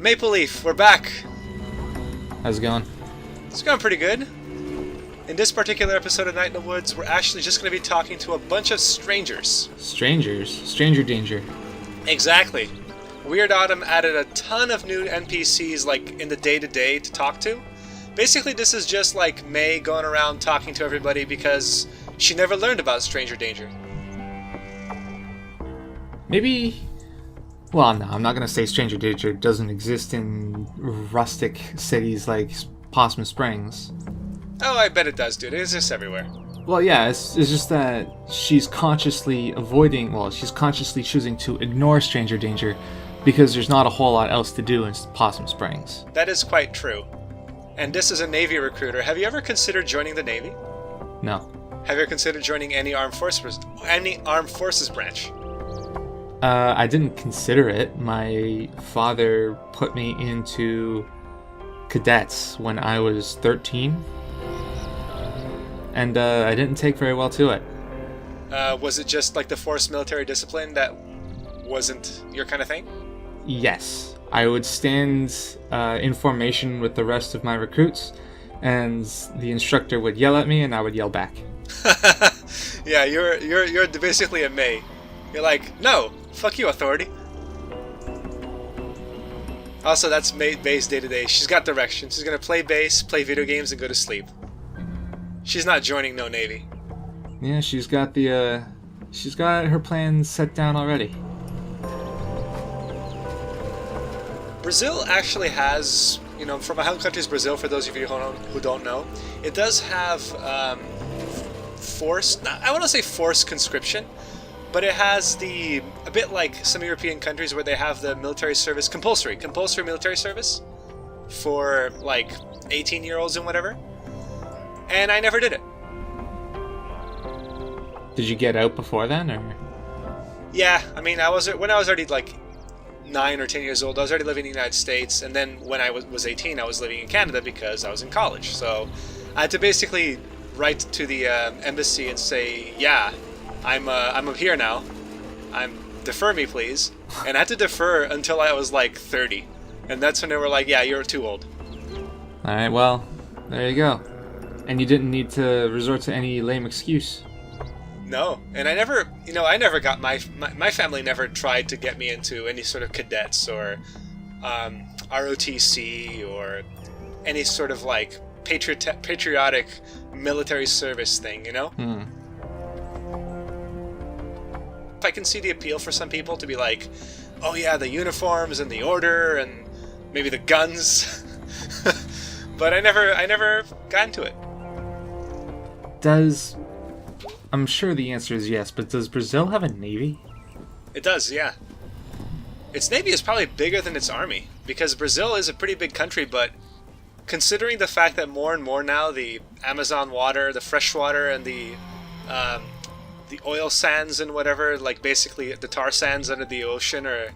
Maple Leaf, we're back. How's it going? It's going pretty good. In this particular episode of Night in the Woods, we're actually just going to be talking to a bunch of strangers. Strangers? Stranger danger. Exactly. Weird Autumn added a ton of new NPCs like in the day-to-day to talk to. Basically, this is just like May going around talking to everybody because she never learned about stranger danger. Maybe... Well, no, I'm not going to say stranger danger doesn't exist in rustic cities like Possum Springs. Oh, I bet it does, dude. It exists everywhere. Well, yeah, it's just that she's consciously she's consciously choosing to ignore stranger danger because there's not a whole lot else to do in Possum Springs. That is quite true. And this is a Navy recruiter. Have you ever considered joining the Navy? No. Have you ever considered joining any armed forces branch? I didn't consider it. My father put me into cadets when I was 13. And I didn't take very well to it. Was it just like the forced military discipline that wasn't your kind of thing? Yes. I would stand in formation with the rest of my recruits, and the instructor would yell at me, and I would yell back. Yeah, you're basically a May. You're like, no, fuck you, authority. Also, that's May's day to day. She's got direction. She's gonna play bass, play video games, and go to sleep. She's not joining no Navy. Yeah, she's got her plans set down already. Brazil actually has, from my home country is Brazil, for those of you who don't know, it does have I want to say forced conscription, but it has a bit like some European countries where they have the military service, compulsory military service for like 18-year-olds and whatever. And I never did it. Did you get out before then, or? Yeah, I mean, when I was already like 9 or 10 years old, I was already living in the United States, and then when I was 18, I was living in Canada because I was in college. So I had to basically write to the embassy and say, yeah, I'm here now. Defer me, please. And I had to defer until I was like 30, and that's when they were like, yeah, you're too old. All right, well, there you go. And you didn't need to resort to any lame excuse. No, and I never got my family never tried to get me into any sort of cadets or ROTC or any sort of like patriotic military service thing, If I can see the appeal for some people to be like, oh yeah, the uniforms and the order and maybe the guns, but I never got into it. I'm sure the answer is yes, but does Brazil have a navy? It does, yeah. Its navy is probably bigger than its army, because Brazil is a pretty big country, but considering the fact that more and more now the Amazon water, the fresh water, and the oil sands and whatever, like basically the tar sands under the ocean, or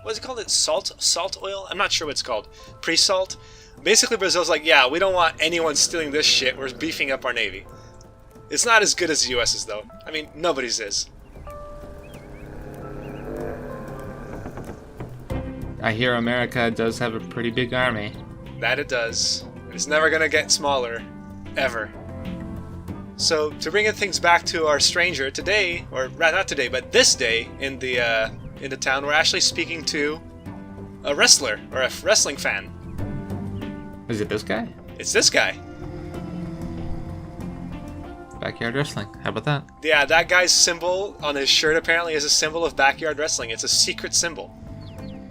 what's it called? Salt oil? I'm not sure what it's called. Pre-salt? Basically Brazil's like, yeah, we don't want anyone stealing this shit, we're beefing up our navy. It's not as good as the US's, though. I mean, nobody's is. I hear America does have a pretty big army. That it does. It's never gonna get smaller. Ever. So, to bring things back to our stranger, today, or not today, but this day in the town, we're actually speaking to a wrestler, or a wrestling fan. Is it this guy? It's this guy. Backyard wrestling. How about that? Yeah, that guy's symbol on his shirt apparently is a symbol of backyard wrestling. It's a secret symbol.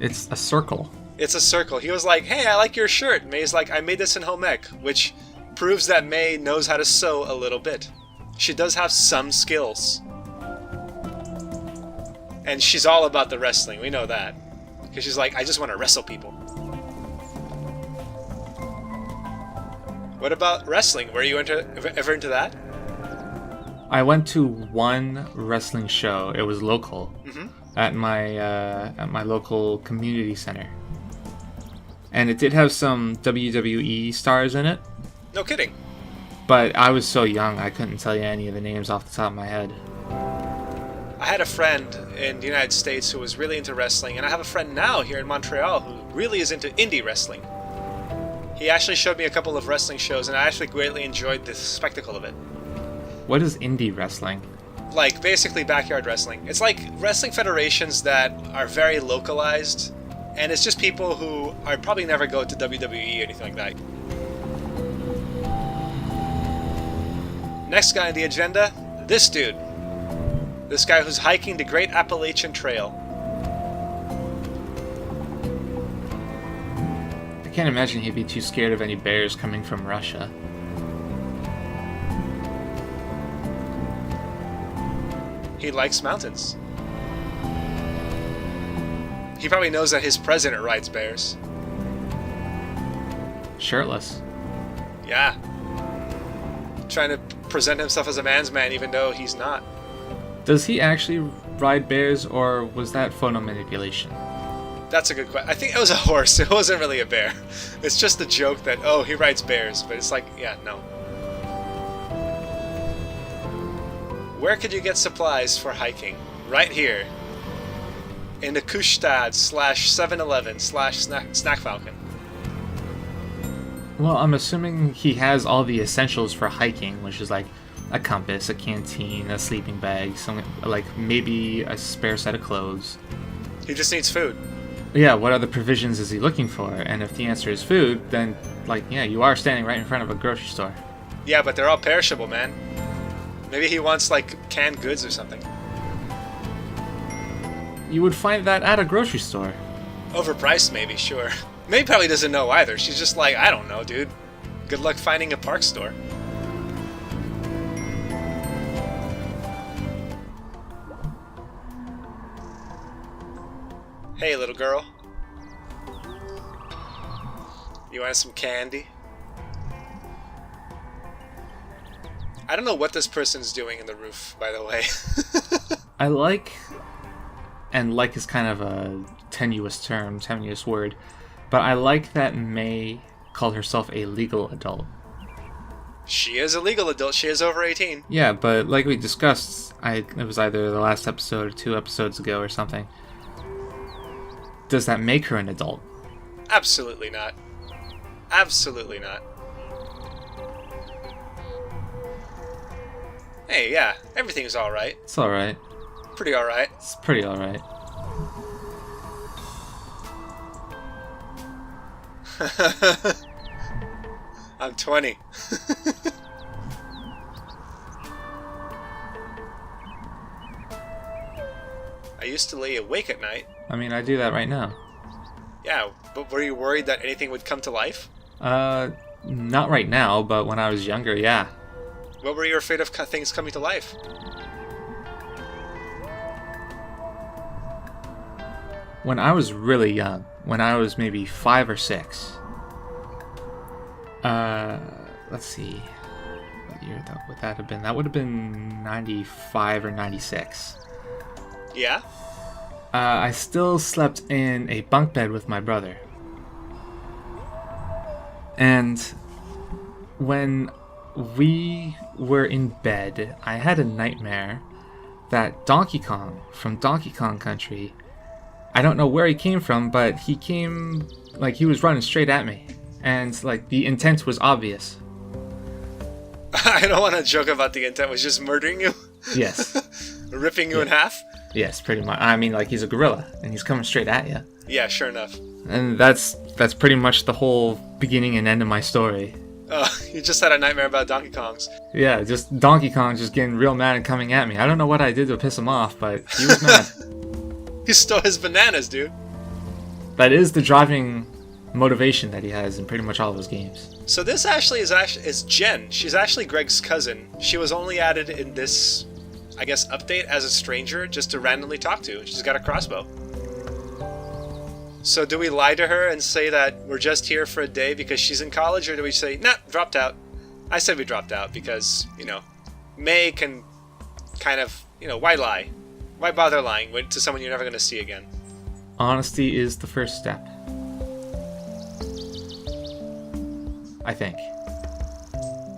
It's a circle. It's a circle. He was like, hey, I like your shirt. May's like, I made this in home ec, which proves that May knows how to sew a little bit. She does have some skills. And she's all about the wrestling. We know that. Because she's like, I just want to wrestle people. What about wrestling? Were you ever into that? I went to one wrestling show. It was local, at my local community center, and it did have some WWE stars in it. No kidding. But I was so young, I couldn't tell you any of the names off the top of my head. I had a friend in the United States who was really into wrestling, and I have a friend now here in Montreal who really is into indie wrestling. He actually showed me a couple of wrestling shows, and I actually greatly enjoyed the spectacle of it. What is indie wrestling? Like, basically backyard wrestling. It's like wrestling federations that are very localized, and it's just people who are probably never go to WWE or anything like that. Next guy on the agenda, this dude. This guy who's hiking the Great Appalachian Trail. I can't imagine he'd be too scared of any bears coming from Russia. He likes mountains. He probably knows that his president rides bears. Shirtless. Yeah. Trying to present himself as a man's man even though he's not. Does he actually ride bears, or was that photo manipulation? That's a good question. I think it was a horse. It wasn't really a bear. It's just a joke that, oh, he rides bears. But it's like, yeah, no. Where could you get supplies for hiking? Right here. In the Couche-Tard / 7-Eleven / Snack Falcon. Well, I'm assuming he has all the essentials for hiking, which is like a compass, a canteen, a sleeping bag, something like maybe a spare set of clothes. He just needs food. Yeah, what other provisions is he looking for? And if the answer is food, then, like, yeah, you are standing right in front of a grocery store. Yeah, but they're all perishable, man. Maybe he wants, like, canned goods or something. You would find that at a grocery store. Overpriced, maybe, sure. May probably doesn't know either. She's just like, I don't know, dude. Good luck finding a park store. Hey, little girl. You want some candy? I don't know what this person's doing in the roof, by the way. I like, and like is kind of a tenuous term, tenuous word, but I like that May called herself a legal adult. She is a legal adult. She is over 18. Yeah, but like we discussed, it was either the last episode or 2 episodes ago or something. Does that make her an adult? Absolutely not. Absolutely not. Hey, yeah, everything's alright. It's alright. Pretty alright. It's pretty alright. I'm 20. I used to lay awake at night. I mean, I do that right now. Yeah, but were you worried that anything would come to life? Not right now, but when I was younger, yeah. What were you afraid of things coming to life? When I was really young, when I was maybe 5 or 6, let's see, what year would that have been? That would have been 95 or 96. Yeah? I still slept in a bunk bed with my brother. And when we were in bed, I had a nightmare that Donkey Kong from Donkey Kong Country, I don't know where he came from, but he came, like, he was running straight at me. And, like, the intent was obvious. I don't want to joke about the intent was just murdering you. Yes. Ripping you in half. Yes, pretty much. I mean, like, he's a gorilla, and he's coming straight at you. Yeah, sure enough. And that's pretty much the whole beginning and end of my story. You just had a nightmare about Donkey Kongs. Yeah, just Donkey Kong just getting real mad and coming at me. I don't know what I did to piss him off, but he was mad. He stole his bananas, dude. That is the driving motivation that he has in pretty much all of his games. So this is Jen. She's actually Greg's cousin. She was only added in this, I guess, update as a stranger just to randomly talk to. She's got a crossbow. So do we lie to her and say that we're just here for a day because she's in college, or do we say, nah, dropped out? I said we dropped out because, May can kind of, why lie? Why bother lying to someone you're never going to see again? Honesty is the first step. I think.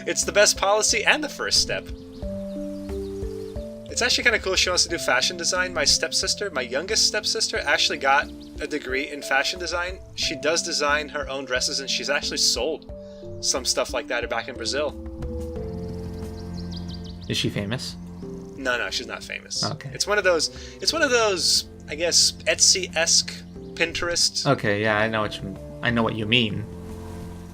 It's the best policy and the first step. It's actually kind of cool she wants to do fashion design. My stepsister, my youngest stepsister, actually got a degree in fashion design. She does design her own dresses, and she's actually sold some stuff like that back in Brazil. Is she famous? No, she's not famous. Okay. It's one of those, I guess, Etsy-esque Pinterest. Okay, yeah, I know what you mean.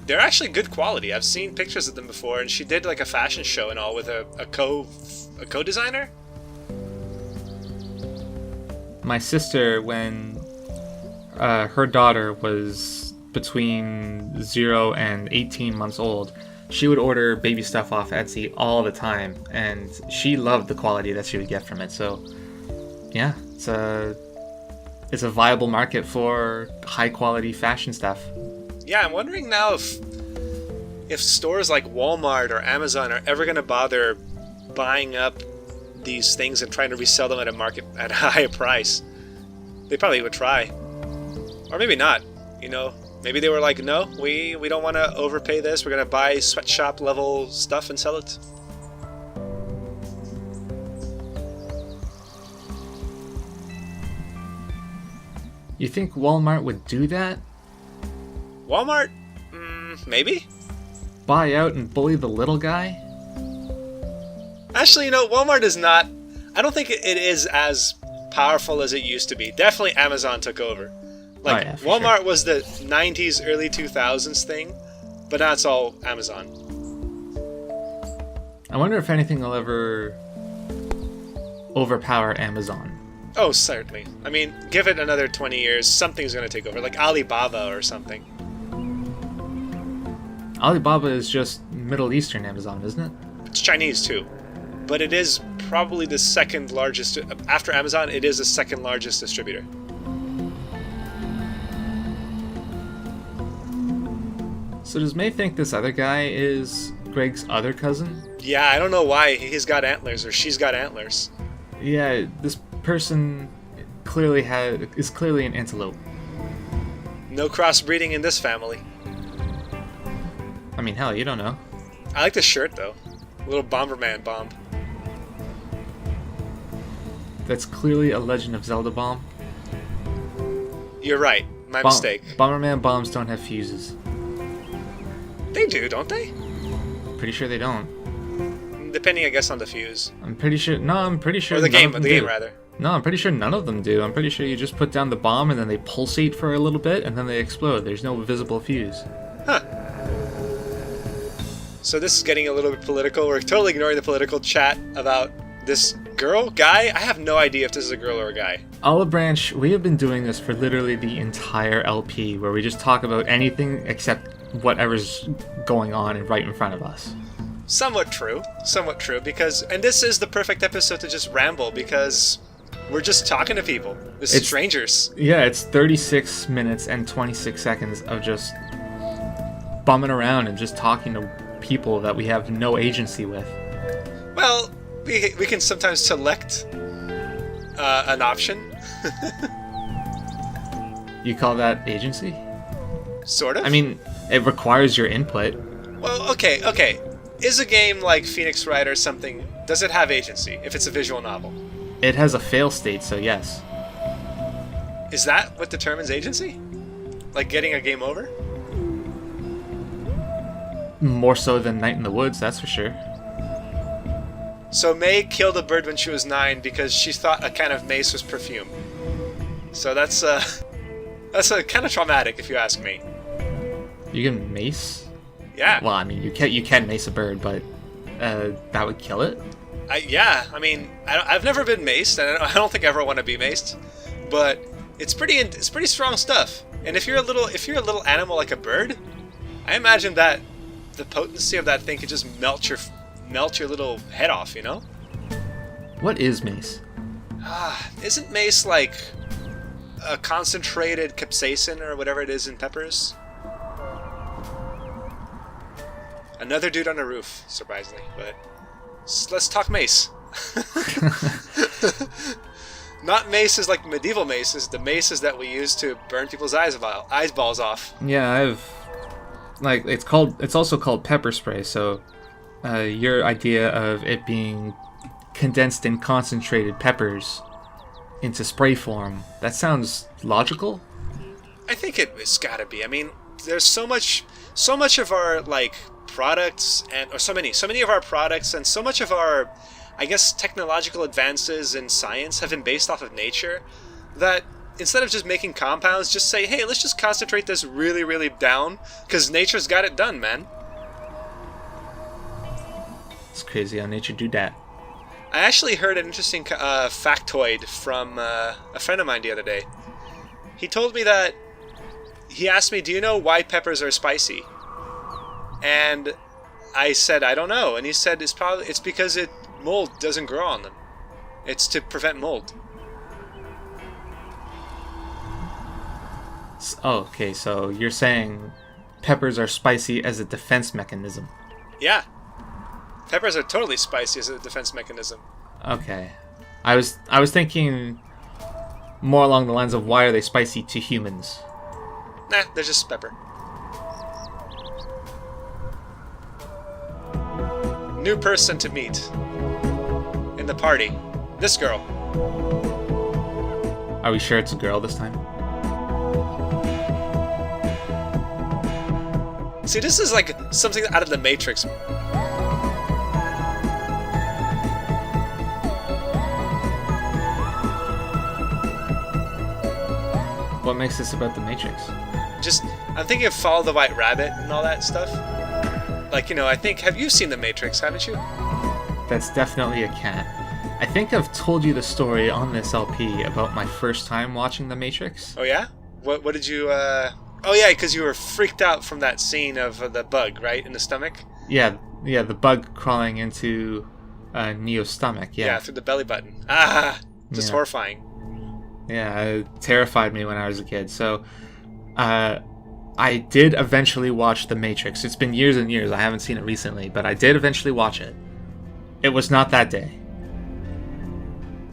They're actually good quality. I've seen pictures of them before, and she did like a fashion show and all with a co-designer. My sister, when her daughter was between 0 and 18 months old, she would order baby stuff off Etsy all the time, and she loved the quality that she would get from it. So, yeah, it's a viable market for high quality fashion stuff. Yeah, I'm wondering now if stores like Walmart or Amazon are ever going to bother buying up these things and trying to resell them at a higher price. They probably would try, or maybe not. You know, maybe they were like, no, we don't want to overpay this. We're going to buy sweatshop level stuff and sell it. You think Walmart would do that? Walmart? Maybe? Buy out and bully the little guy? Actually, Walmart is not... I don't think it is as powerful as it used to be. Definitely Amazon took over. Like, yeah, for Walmart sure. was the 90s, early 2000s thing, but now it's all Amazon. I wonder if anything will ever overpower Amazon. Oh, certainly. I mean, give it another 20 years, something's going to take over, like Alibaba or something. Alibaba is just Middle Eastern Amazon, isn't it? It's Chinese, too. But it is probably the second largest... After Amazon, it is the second largest distributor. So does May think this other guy is Greg's other cousin? Yeah, I don't know why he's got antlers or she's got antlers. Yeah, this person is clearly an antelope. No crossbreeding in this family. I mean, hell, you don't know. I like the shirt, though. A little Bomberman bomb. That's clearly a Legend of Zelda bomb. You're right. My mistake. Bomberman bombs don't have fuses. They do, don't they? Pretty sure they don't. Depending, I guess, on the fuse. I'm pretty sure. No, I'm pretty sure. Or the none game, of them the game do. rather. No, I'm pretty sure none of them do. I'm pretty sure you just put down the bomb and then they pulsate for a little bit and then they explode. There's no visible fuse. Huh. So this is getting a little bit political. We're totally ignoring the political chat about this guy. I have no idea if this is a girl or a guy. Olive Branch, we have been doing this for literally the entire LP, where we just talk about anything except whatever's going on and right in front of us. Somewhat true, because... And this is the perfect episode to just ramble, because we're just talking to people. It's strangers. Yeah, it's 36 minutes and 26 seconds of just bumming around and just talking to people that we have no agency with. Well, we can sometimes select an option. You call that agency? Sort of. I mean, it requires your input. Well, okay. Is a game like Phoenix Wright or something, does it have agency if it's a visual novel? It has a fail state, so yes. Is that what determines agency? Like getting a game over? More so than Night in the Woods, that's for sure. So May killed a bird when she was 9 because she thought a can of mace was perfume. So that's kind of traumatic, if you ask me. You can mace? Yeah. Well, I mean, you can mace a bird, but that would kill it? I mean, I've never been maced, and I don't think I ever want to be maced. But it's pretty strong stuff. And if you're a little animal like a bird, I imagine that the potency of that thing could just melt your little head off, you know? What is mace? Isn't mace like a concentrated capsaicin or whatever it is in peppers? Another dude on a roof, surprisingly, but let's talk mace. Not maces like medieval maces, the maces that we use to burn people's eyeballs off. Yeah, it's also called pepper spray, so your idea of it being condensed and concentrated peppers into spray form. That sounds logical. I think it's gotta be. I mean, there's so much of our like products so many of our products and so much of our, I guess, technological advances in science have been based off of nature, that instead of just making compounds, just say, hey, let's just concentrate this really, really down, because nature's got it done, man. It's crazy how nature do that. I actually heard an interesting factoid from a friend of mine the other day. He told me that, he asked me, do you know why peppers are spicy? And I said, I don't know. And he said, it's because mold doesn't grow on them. It's to prevent mold. Oh, okay, so you're saying peppers are spicy as a defense mechanism. Yeah. Peppers are totally spicy as a defense mechanism. Okay. I was thinking more along the lines of why are they spicy to humans? Nah, they're just pepper. New person to meet in the party. This girl. Are we sure it's a girl this time? See, this is like something out of the Matrix. What makes this about the Matrix? I'm thinking of Follow the White Rabbit and all that stuff. Like, have you seen The Matrix, haven't you? That's definitely a cat. I think I've told you the story on this LP about my first time watching The Matrix. Oh, yeah? What did you, Oh, yeah, because you were freaked out from that scene of the bug, right, in the stomach? Yeah, the bug crawling into Neo's stomach, yeah. Yeah, through the belly button. Just horrifying. Yeah, it terrified me when I was a kid. So, I did eventually watch The Matrix. It's been years and years. I haven't seen it recently, but I did eventually watch it. It was not that day.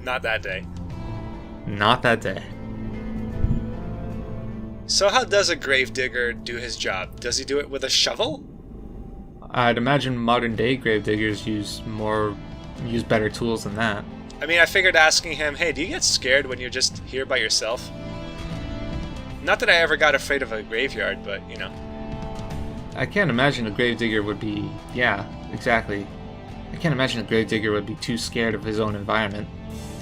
Not that day. Not that day. So how does a gravedigger do his job? Does he do it with a shovel? I'd imagine modern day gravediggers use better tools than that. I mean, I figured asking him, hey, do you get scared when you're just here by yourself? Not that I ever got afraid of a graveyard, but, I can't imagine a gravedigger would be... Yeah, exactly. I can't imagine a gravedigger would be too scared of his own environment.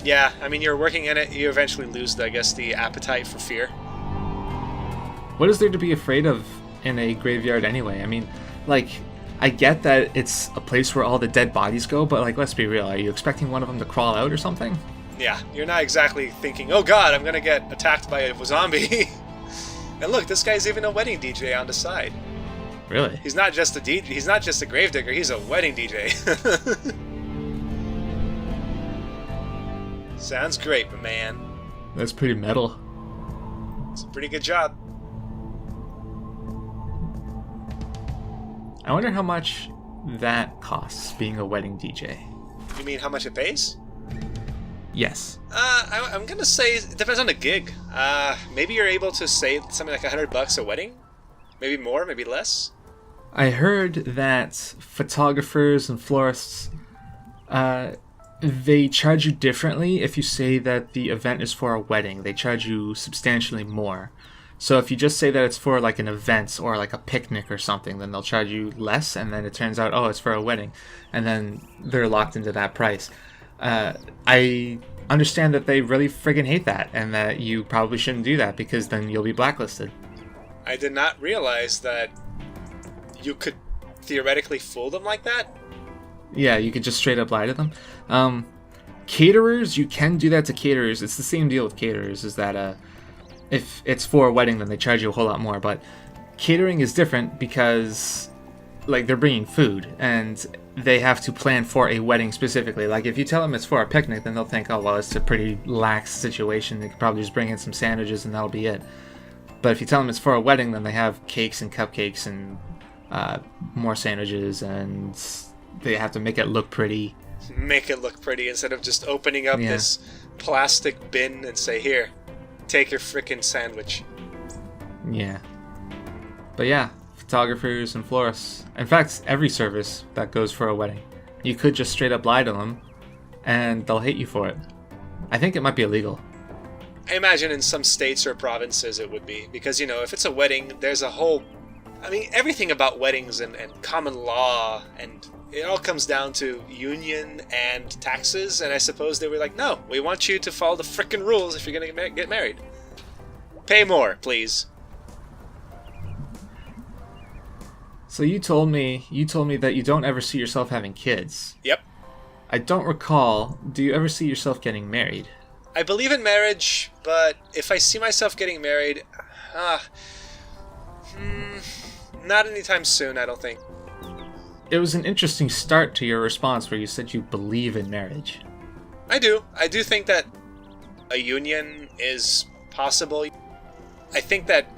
Yeah, I mean, you're working in it, you eventually lose, the appetite for fear. What is there to be afraid of in a graveyard anyway? I mean, like, I get that it's a place where all the dead bodies go, but, like, let's be real. Are you expecting one of them to crawl out or something? Yeah, you're not exactly thinking, oh god, I'm gonna get attacked by a zombie. And look, this guy's even a wedding DJ on the side. Really? He's not just a gravedigger, he's a wedding DJ. Sounds great, my man. That's pretty metal. It's a pretty good job. I wonder how much that costs, being a wedding DJ. You mean how much it pays? Yes. I'm gonna say it depends on the gig. Maybe you're able to save something like $100 a wedding? Maybe more, maybe less? I heard that photographers and florists, they charge you differently if you say that the event is for a wedding. They charge you substantially more. So if you just say that it's for like an event or like a picnic or something, then they'll charge you less, and then it turns out, oh, it's for a wedding, and then they're locked into that price. I understand that they really friggin' hate that, and that you probably shouldn't do that because then you'll be blacklisted. I did not realize that you could theoretically fool them like that. Yeah, you could just straight up lie to them. Caterers, you can do that to caterers. It's the same deal with caterers, is that if it's for a wedding, then they charge you a whole lot more. But catering is different because, like, they're bringing food, and they have to plan for a wedding specifically. Like, if you tell them it's for a picnic, then they'll think, oh, well, it's a pretty lax situation. They could probably just bring in some sandwiches, and that'll be it. But if you tell them it's for a wedding, then they have cakes and cupcakes and more sandwiches, and they have to make it look pretty. Make it look pretty instead of just opening up this plastic bin and say, here, take your frickin' sandwich. Yeah. But yeah, photographers and florists. In fact, every service that goes for a wedding. You could just straight up lie to them and they'll hate you for it. I think it might be illegal. I imagine in some states or provinces it would be, because, you know, if it's a wedding, there's a whole... I mean, everything about weddings and common law, and it all comes down to union and taxes, and I suppose they were like, no, we want you to follow the frickin' rules if you're gonna get married. Pay more, please. So you told me that you don't ever see yourself having kids. Yep. I don't recall, do you ever see yourself getting married? I believe in marriage, but if I see myself getting married, not anytime soon, I don't think. It was an interesting start to your response where you said you believe in marriage. I do. I do think that a union is possible. I think that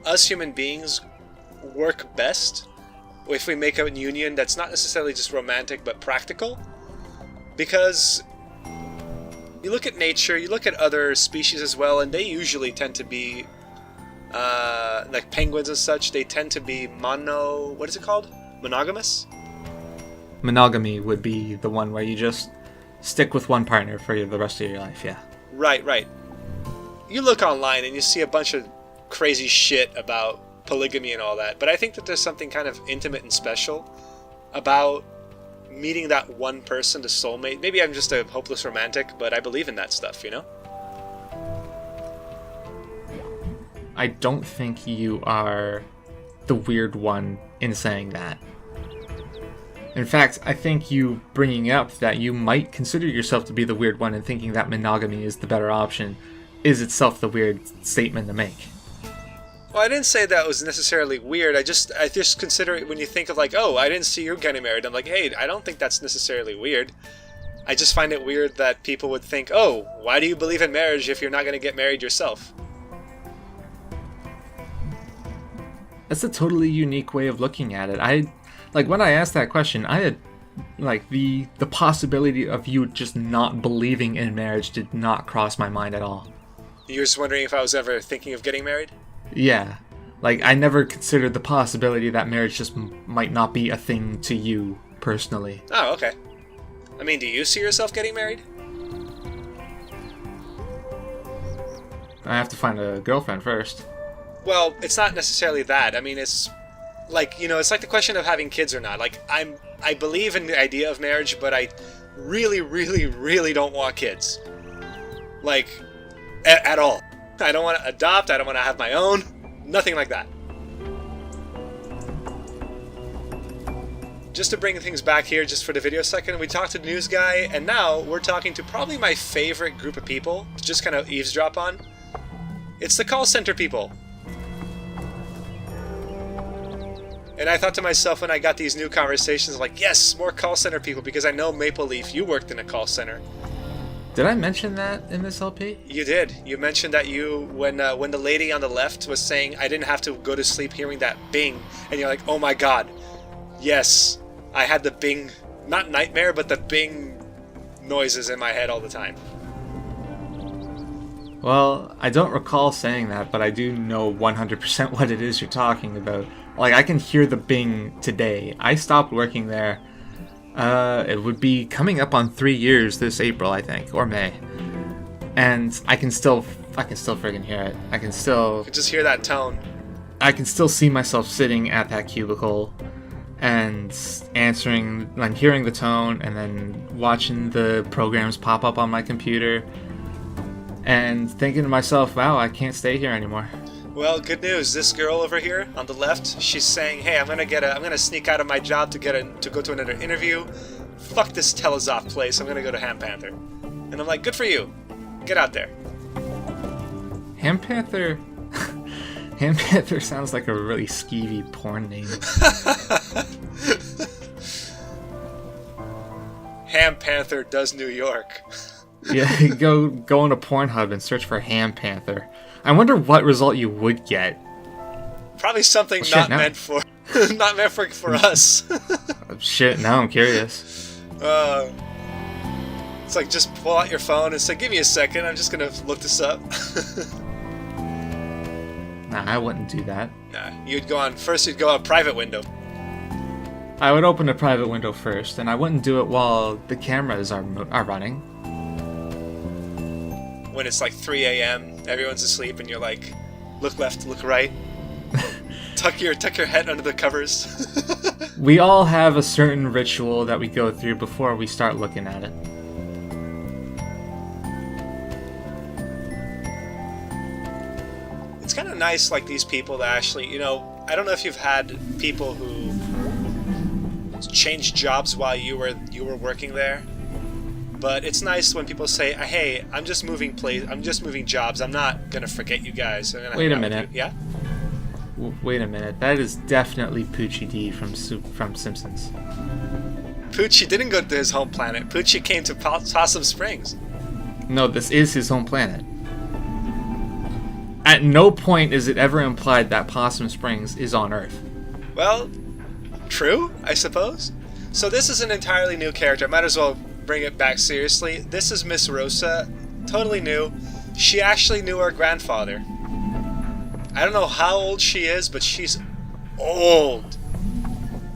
us human beings work best if we make a union that's not necessarily just romantic but practical. Because you look at nature, you look at other species as well, and they usually tend to be, like penguins and such, they tend to be what is it called? Monogamous? Monogamy would be the one where you just stick with one partner for the rest of your life, yeah. Right. You look online and you see a bunch of crazy shit about polygamy and all that, but I think that there's something kind of intimate and special about meeting that one person, the soulmate. Maybe I'm just a hopeless romantic, but I believe in that stuff, you know? I don't think you are the weird one in saying that. In fact, I think you bringing up that you might consider yourself to be the weird one and thinking that monogamy is the better option is itself the weird statement to make. Well, I didn't say that was necessarily weird. I just consider it when you think of like, oh, I didn't see you getting married. I'm like, hey, I don't think that's necessarily weird. I just find it weird that people would think, oh, why do you believe in marriage if you're not going to get married yourself? That's a totally unique way of looking at it. When I asked that question, I had, the possibility of you just not believing in marriage did not cross my mind at all. You were just wondering if I was ever thinking of getting married? Yeah. I never considered the possibility that marriage just might not be a thing to you, personally. Oh, okay. I mean, do you see yourself getting married? I have to find a girlfriend first. Well, it's not necessarily that. I mean, it's like, it's like the question of having kids or not. I believe in the idea of marriage, but I really, really, really don't want kids. At all. I don't want to adopt, I don't want to have my own, nothing like that. Just to bring things back here just for the video second, we talked to the news guy, and now we're talking to probably my favorite group of people to just kind of eavesdrop on. It's the call center people. And I thought to myself when I got these new conversations, like, yes, more call center people, because I know Maple Leaf, you worked in a call center. Did I mention that in this LP? You did. You mentioned that when the lady on the left was saying, I didn't have to go to sleep hearing that bing, and you're like, oh my god, yes, I had the bing, not nightmare, but the bing noises in my head all the time. Well, I don't recall saying that, but I do know 100% what it is you're talking about. I can hear the bing today. I stopped working there. It would be coming up on 3 years this April, I think, or May. And I can still friggin' hear it. I can just hear that tone. I can still see myself sitting at that cubicle and answering, hearing the tone, and then watching the programs pop up on my computer and thinking to myself, wow, I can't stay here anymore. Well, good news. This girl over here on the left, she's saying, "Hey, I'm gonna sneak out of my job to go to another interview. Fuck this Telezoff place. I'm gonna go to Ham Panther." And I'm like, "Good for you. Get out there." Ham Panther. Ham Panther sounds like a really skeevy porn name. Ham Panther does New York. Yeah, go on a Pornhub and search for Ham Panther. I wonder what result you would get. Probably something not meant for us. Shit, now I'm curious. It's like, just pull out your phone and say, "Give me a second, I'm just gonna look this up." Nah, I wouldn't do that. Nah, you'd go on private window. I would open a private window first, and I wouldn't do it while the cameras are running. When it's like 3 a.m., everyone's asleep, and you're like, look left, look right. Tuck your head under the covers. We all have a certain ritual that we go through before we start looking at it. It's kind of nice, like, these people that actually, you know, I don't know if you've had people who changed jobs while you were working there, but it's nice when people say, "Hey, I'm just moving jobs. I'm not gonna forget you guys." Wait a minute. Yeah. Wait a minute. That is definitely Poochie D from Simpsons. Poochie didn't go to his home planet. Poochie came to Possum Springs. No, this is his home planet. At no point is it ever implied that Possum Springs is on Earth. Well, true, I suppose. So this is an entirely new character. I might as well bring it back seriously. This is Miss Rosa, totally new. She actually knew our grandfather. I don't know how old she is, but she's old.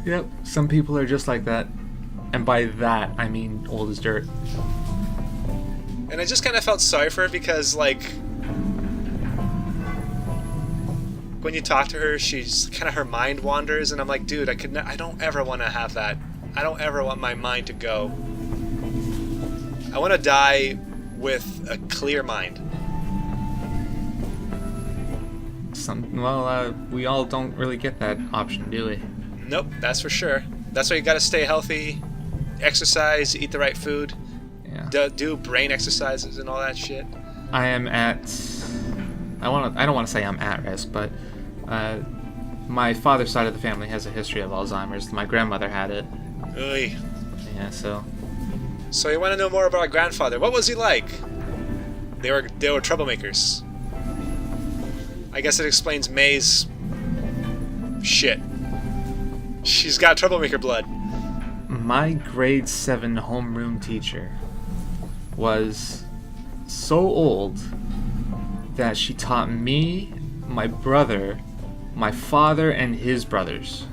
Yep, some people are just like that. And by that, I mean old as dirt. And I just kind of felt sorry for her because, like, when you talk to her, she's kind of, her mind wanders, and I'm like, dude, I don't ever want to have that. I don't ever want my mind to go. I want to die with a clear mind. We all don't really get that option, do we? Nope, that's for sure. That's why you gotta stay healthy, exercise, eat the right food, Yeah. do brain exercises and all that shit. I am at. I don't want to say I'm at risk, but my father's side of the family has a history of Alzheimer's. My grandmother had it. Oy. Yeah, so. So you want to know more about our grandfather? What was he like? They were troublemakers. I guess it explains May's shit. She's got troublemaker blood. My grade 7 homeroom teacher was so old that she taught me, my brother, my father, and his brothers.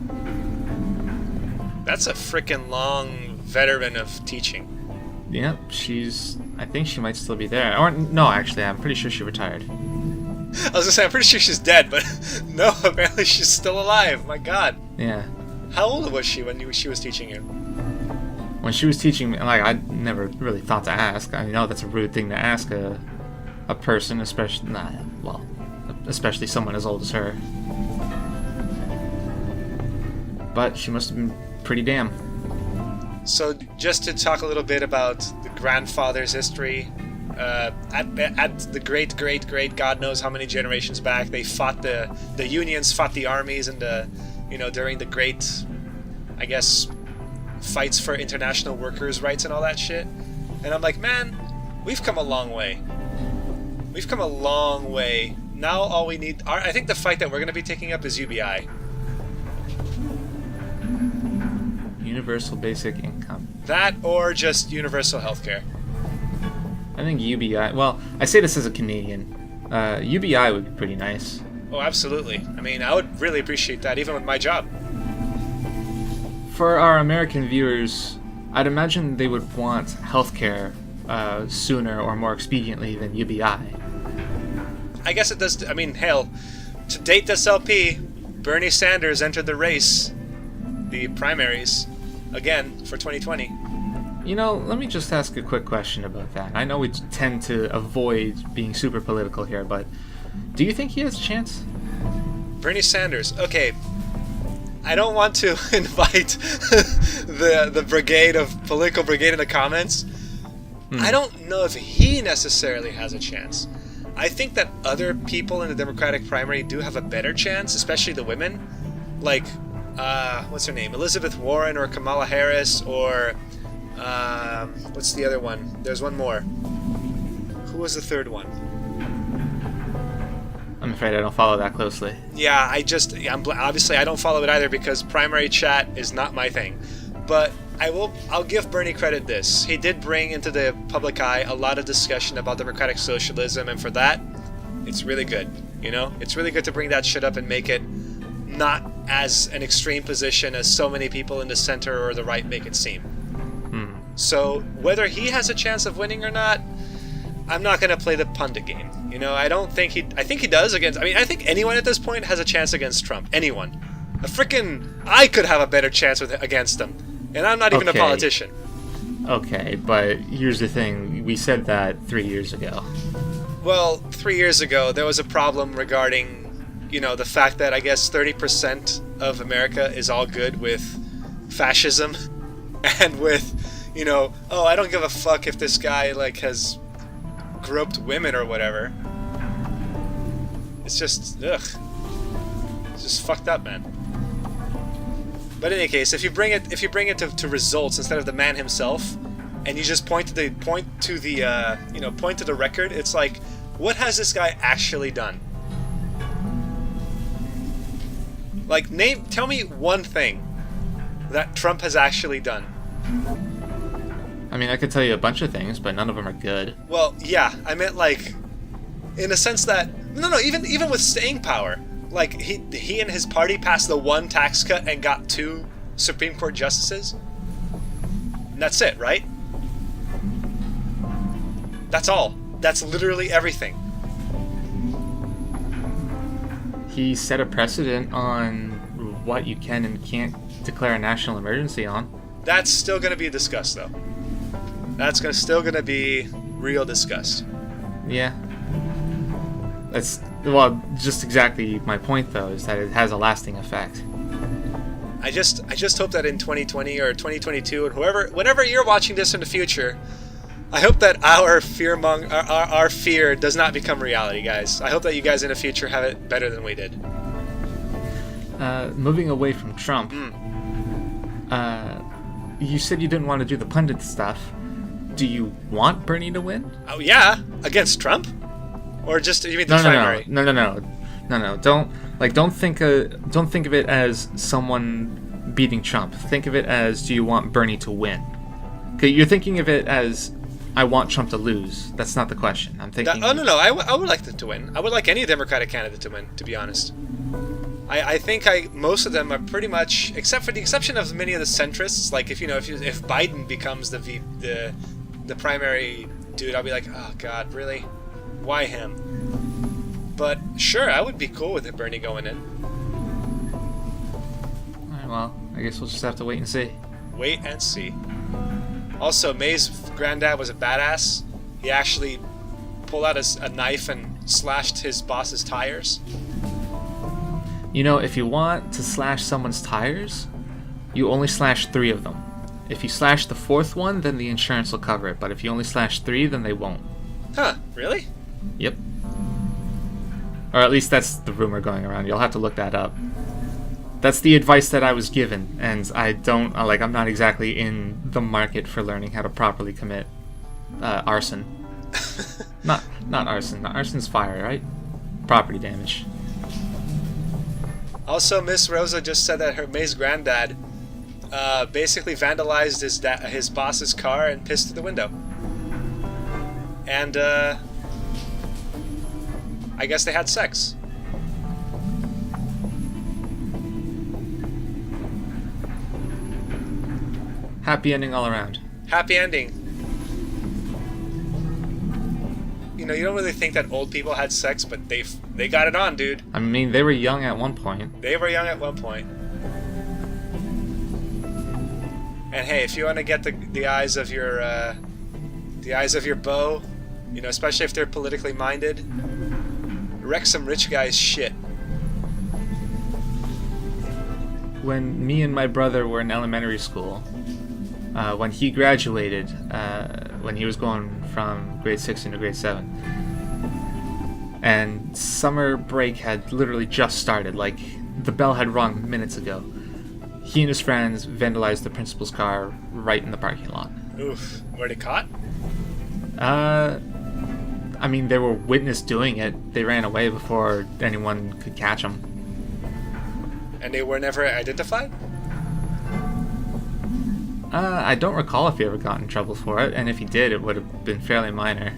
That's a freaking long veteran of teaching. Yep, I think she might still be there. Or, no, actually, I'm pretty sure she retired. I was gonna say, I'm pretty sure she's dead, but no, apparently she's still alive. My god. Yeah. How old was she when she was teaching you? When she was teaching me, like, I never really thought to ask. I know that's a rude thing to ask a person, especially someone as old as her. But she must have been pretty damn. So, just to talk a little bit about the grandfather's history, at the great God knows how many generations back, they fought the unions, fought the armies, and during the great, I guess, fights for international workers' rights and all that shit. And I'm like, man, we've come a long way. We've come a long way. Now all we need, I think the fight that we're going to be taking up is UBI. Universal Basic Income. That or just universal healthcare. I think UBI, well, I say this as a Canadian. UBI would be pretty nice. Oh, absolutely. I mean, I would really appreciate that, even with my job. For our American viewers, I'd imagine they would want healthcare sooner or more expediently than UBI. I guess it does. I mean, hell, to date this LP, Bernie Sanders entered the race, the primaries, again for 2020. You know, let me just ask a quick question about that. I know we tend to avoid being super political here, but do you think he has a chance? Bernie Sanders. Okay, I don't want to invite the political brigade in the comments. I don't know if he necessarily has a chance. I think that other people in the Democratic primary do have a better chance, especially the women. Like, what's her name? Elizabeth Warren or Kamala Harris or, what's the other one? There's one more. Who was the third one? I'm afraid I don't follow that closely. Yeah, obviously I don't follow it either because primary chat is not my thing. But I'll give Bernie credit this. He did bring into the public eye a lot of discussion about democratic socialism, and for that, it's really good. You know? It's really good to bring that shit up and make it not as an extreme position as so many people in the center or the right make it seem. So whether he has a chance of winning or not, I'm not going to play the pundit game. You know, I think he does against... I mean, I think anyone at this point has a chance against Trump. Anyone. I could have a better chance against him. And I'm not even a politician. Okay, but here's the thing. We said that 3 years ago. Well, 3 years ago, there was a problem regarding, you know, the fact that I guess 30% of America is all good with fascism and with, you know, oh, I don't give a fuck if this guy, like, has groped women or whatever. It's just, ugh. It's just fucked up, man. But in any case, if you bring it to results instead of the man himself, and you just point to the record, it's like, what has this guy actually done? Like, tell me one thing that Trump has actually done. I mean, I could tell you a bunch of things, but none of them are good. Well, yeah, I meant like, in a sense that even with staying power, like he and his party passed the one tax cut and got 2 Supreme Court justices. And that's it, right? That's all. That's literally everything. He set a precedent on what you can and can't declare a national emergency on. That's still going to be discussed, though. That's still going to be real discussed. Yeah. That's, just exactly my point, though, is that it has a lasting effect. I just hope that in 2020 or 2022, and whenever you're watching this in the future, I hope that our fear does not become reality, guys. I hope that you guys in the future have it better than we did. Moving away from Trump, you said you didn't want to do the pundit stuff. Do you want Bernie to win? Oh yeah, against Trump, or just you mean the primary? No. Don't think of it as someone beating Trump. Think of it as, do you want Bernie to win? Okay, you're thinking of it as, I want Trump to lose. That's not the question. I'm thinking. No. I would like them to win. I would like any Democratic candidate to win, to be honest. I think most of them are pretty much, except for the exception of many of the centrists. Like if Biden becomes the primary dude, I'll be like, oh God, really? Why him? But sure, I would be cool with Bernie going in. Alright, well, I guess we'll just have to wait and see. Wait and see. Also, May's granddad was a badass. He actually pulled out a knife and slashed his boss's tires. You know, if you want to slash someone's tires, you only slash 3 of them. If you slash the 4th one, then the insurance will cover it. But if you only slash 3, then they won't. Huh, really? Yep. Or at least that's the rumor going around. You'll have to look that up. That's the advice that I was given, and I'm not exactly in the market for learning how to properly commit arson. Not arson. Arson's fire, right? Property damage. Also, Miss Rosa just said that May's granddad basically vandalized his boss's car and pissed through the window. And I guess they had sex. Happy ending all around. Happy ending. You know, you don't really think that old people had sex, but they got it on, dude. I mean, they were young at one point. They were young at one point. And hey, if you want to get the eyes of your beau, you know, especially if they're politically minded, wreck some rich guy's shit. When me and my brother were in elementary school, when he graduated, when he was going from grade 6 into grade 7, and summer break had literally just started, like the bell had rung minutes ago, he and his friends vandalized the principal's car right in the parking lot. Oof. Were they caught? I mean, they were witnessed doing it. They ran away before anyone could catch them. And they were never identified? I don't recall if he ever got in trouble for it, and if he did, it would have been fairly minor.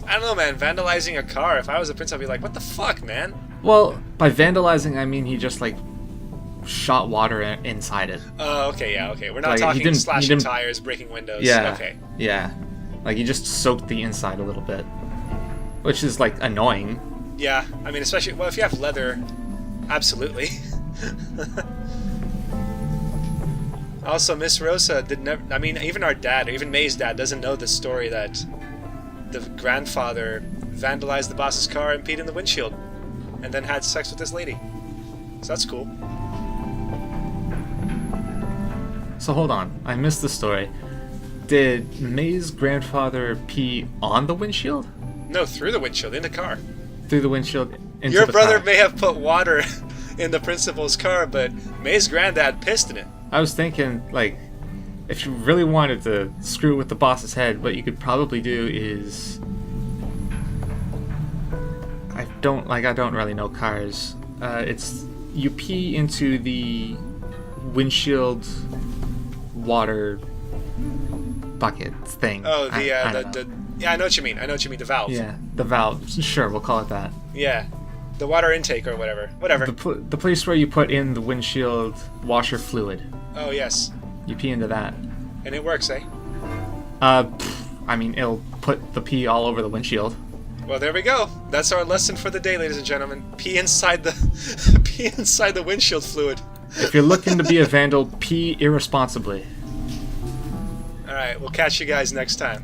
I don't know, man. Vandalizing a car. If I was a prince, I'd be like, what the fuck, man? Well, by vandalizing, I mean he just, shot water inside it. Oh, okay, yeah, okay. We're not Like, he talking didn't- slashing he didn't- tires, breaking windows. Yeah. Okay. Yeah. Like he just soaked the inside a little bit, which is like annoying. Yeah, I mean, especially, well, if you have leather, absolutely. Also, Miss Rosa did never, I mean, even our dad, even May's dad, doesn't know the story that the grandfather vandalized the boss's car and peed in the windshield and then had sex with this lady. So that's cool. So hold on, I missed the story. Did May's grandfather pee on the windshield? No, through the windshield, in the car. Through the windshield into Your the brother car? may have put water in the principal's car, but May's granddad pissed in it. I was thinking, like, if you really wanted to screw with the boss's head, what you could probably do is... I don't really know cars. It's... You pee into the windshield water bucket thing. Oh, I don't know. yeah, I know what you mean. I know what you mean. The valve. Yeah, the valve. Sure, we'll call it that. Yeah. The water intake or whatever. Whatever. The place where you put in the windshield washer fluid. Oh, yes. You pee into that. And it works, eh? I mean, it'll put the pee all over the windshield. Well, there we go. That's our lesson for the day, ladies and gentlemen. Pee inside the pee inside the windshield fluid. If you're looking to be a vandal, pee irresponsibly. All right, we'll catch you guys next time.